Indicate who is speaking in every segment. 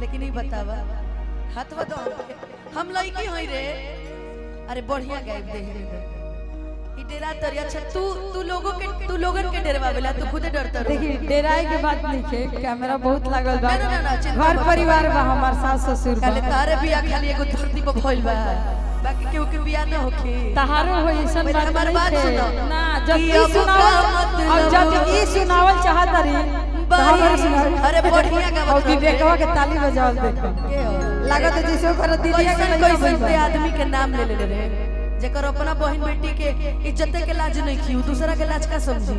Speaker 1: लेकिन नहीं बतावा हाथ बता हम लड़की होई रे। अरे बढ़िया गायब दे रे ई डेरा तरी। अच्छा तू लोगन के डरवावेला तू खुद डरता रह।
Speaker 2: देखी डेराए के बात नहीं है, कैमरा बहुत लागल बा।
Speaker 1: ना
Speaker 2: घर परिवार बा, हमार सास ससुर बा।
Speaker 1: काले तारे बिया खाली एगो धरती पर भइल बा, बाकी केहू के बिया न होखे।
Speaker 2: तहारो होई ऐसन बात
Speaker 1: हमार बात
Speaker 2: नहीं
Speaker 1: सुनो
Speaker 2: है ना। जब ई सुनावल चाहत रही
Speaker 1: अरे बढ़िया गावत
Speaker 2: और विवेकवा के ताली बजावल देखो लागत जैसे ओकर दीदिया के
Speaker 1: कैसे आदमी के नाम ले ले रे जेकर अपना बहन बेटी के इज्जत के लाज नहीं खियो दूसरा के लाज का समझी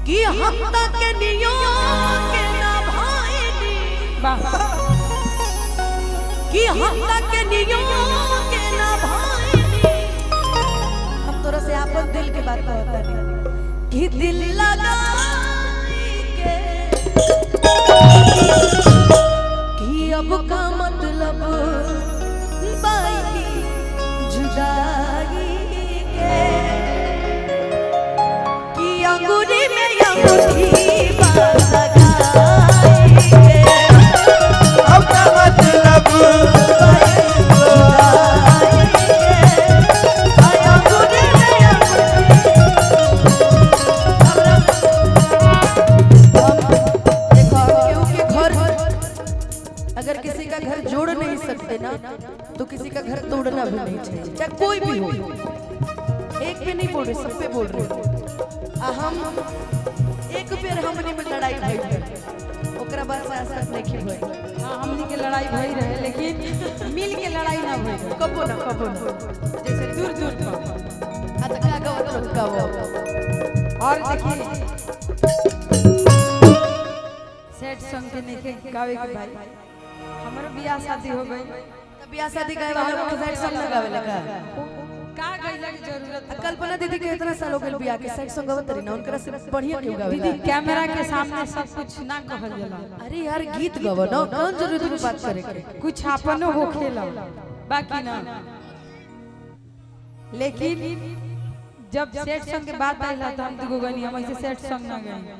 Speaker 1: कि हम तक के नियो के ना भाईनी कि हम तक के नियो के ना भाईनी। हम तोरा से अपन दिल के बात कहता नहीं कि दिल लगाई के कि अब का मतलब बाई जुदाई के कि अंगूरी में अंगूठी बांध लगाई के
Speaker 3: अब का मतलब
Speaker 1: अगर किसी का घर जोड़ नहीं सकते ना तो किसी का घर तोड़ना भी नहीं चाहिए, चाहे कोई भी हो। एक पे नहीं बोल रहे, सब पे बोल रहे। हम एक बेर हमनी में लड़ाई भई ओकरा बाद से आज तक नहीं भई।
Speaker 2: हां हमनी के लड़ाई भई रहे लेकिन मिल के लड़ाई ना भई।
Speaker 1: कबो ना
Speaker 2: जैसे दूर दूर पर
Speaker 1: आ त का गवत रुकावो।
Speaker 2: और देखिए सेट सॉन्ग के नहीं गावे के भाई हमारा बियाह शादी हो गई।
Speaker 1: तब बियाह शादी गावे वाला को साइड सॉन्ग लगावे लगा
Speaker 2: का गइला की जरूरत है।
Speaker 1: कल्पना दीदी के इतना साल हो गेल बियाह के साइड सॉन्ग गावत रही ना उनकरा से बढ़िया क्यों गावे
Speaker 2: दीदी कैमरा के सामने सब कुछ ना कहल जाला।
Speaker 1: अरे यार गीत गावो ना कौन जरूरी है बात करे के
Speaker 2: कुछ आपनो होखेला बाकी ना। लेकिन जब सेट सॉन्ग के बात आइला तो हम दुगो गनी हम ऐसे सेट सॉन्ग ना गए।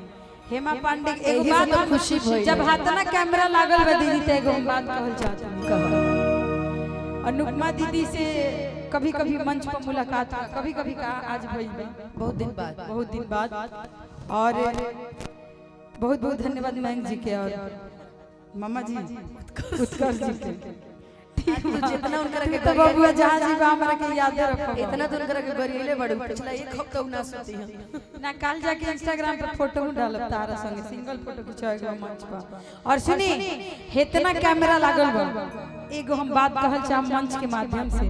Speaker 2: हेमा पांडे एगो बात
Speaker 1: तो खुशी भई
Speaker 2: जब हाथना कैमरा लागल बा दीदी ते एगो बात कहल चाहत हूं। अनुपमा दीदी से कभी कभी मंच पर मुलाकात कभी कभी का आज भई
Speaker 1: बहुत दिन बाद
Speaker 2: और बहुत बहुत धन्यवाद मयंक जी के और मामा जी उत्कर्ष जी के।
Speaker 1: जितना उनकरा के
Speaker 2: तो बबुआ जहां जी बा हमरा के याद रखो।
Speaker 1: इतना तो उनकरा के गरिले बड़ू पिछला एक हफ्ता ना सोती हम
Speaker 2: ना काल जाके इंस्टाग्राम पर फोटो डालब तारा संगे सिंगल फोटो खिंचवाएगा मंच पर। और सुनी इतना कैमरा लागल बा एगो हम बात कहल चाह मंच के माध्यम से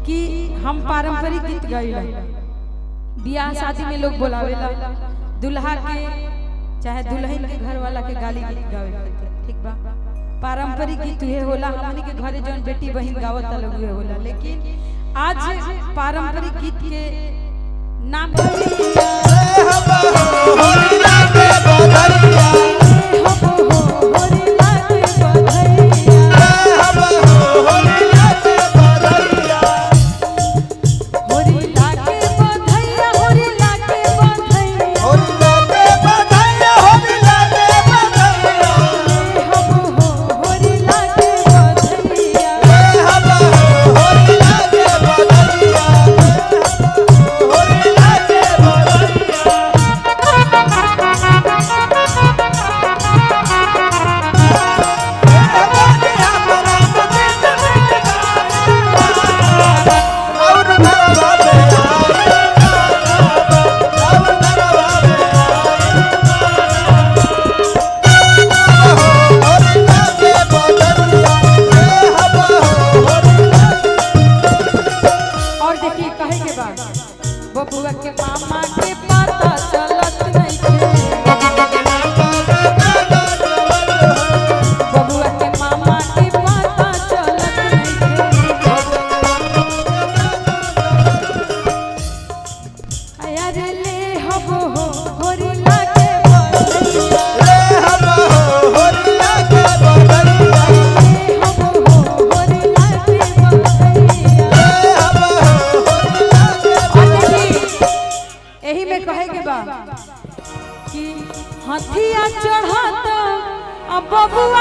Speaker 2: कि हम पारंपरिक गीत गाइला बियाह शादी में लोग बोलावेला दुल्हा के चाहे दुल्हन के घर वाला के गाली गीत गावे खातिर ठीक बा। पारंपरिक गीत ये होला हमनी के घरे जौन बेटी बहन गावत लोग ये होला। लेकिन आज पारंपरिक गीत के नाम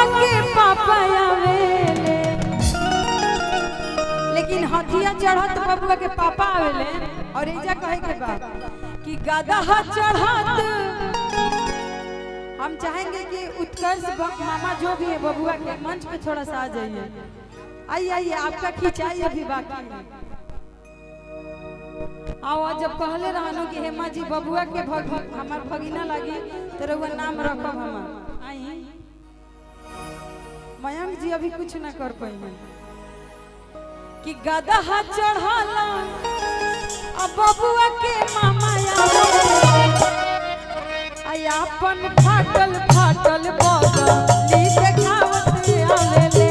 Speaker 2: के पापा आवेले, लेकिन हथिया चढ़त बबुआ के पापा आवेले। और एजा कहे के बा कि गदहा चढ़त। हम चाहेंगे कि उत्कर्ष मामा जो भी है बबुआ के मंच पे थोड़ा सा आ जाइए। आइए आइए, आपका खिंचाई अभी बाकी है। आओ, जब कहले रहनो कि हेमा जी बबुआ के हमार भगिना लागी तो रउआ नाम रखब हमार। आई मयंक जी अभी कुछ ना कर पाएंगे कि गदहा चढ़ाला अब बबुआ के मामा आया अपन फाटल फाटल बगली देखावत आवेले।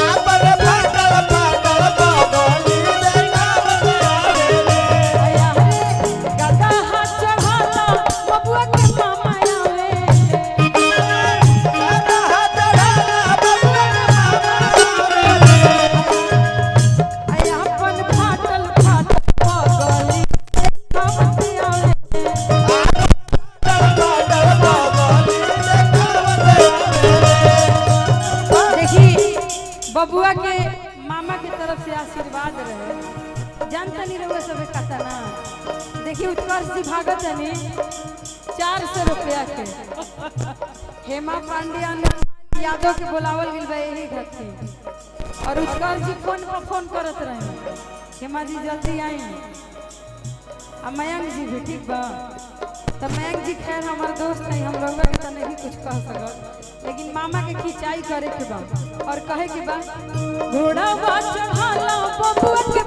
Speaker 3: आपन फाटल फाटल बगली देखावत आवेले।
Speaker 2: आया रे गदहा चढ़ाला बबुआ के मामा आवेले।
Speaker 3: गदहा चढ़ाला बबुआ के मामा आवेले।
Speaker 2: आया अपन फाटल फाटल बगली देखावत आवेले। बबुआ के मामा के तरफ से आशीर्वाद रहे। जानता नहीं रहुआ सब कहता ना। देखिए उत्कर्ष जी भागत है 400 रुपया के। हेमा पांड्या यादव के बुलावल गई बा यही घर के। और उत्कर्ष जी फोन पर फोन करत रहे, हेमा जी जल्दी आई। अब मयंक जी भी ठीक बा। तो मयंक जी खैर हमार दोस्त नहीं, हम लोग के तो नहीं कुछ कह सकत, लेकिन मामा के खिंचाई करे के बा और कहे के बा घोड़ा चढ़ाला बबुआ के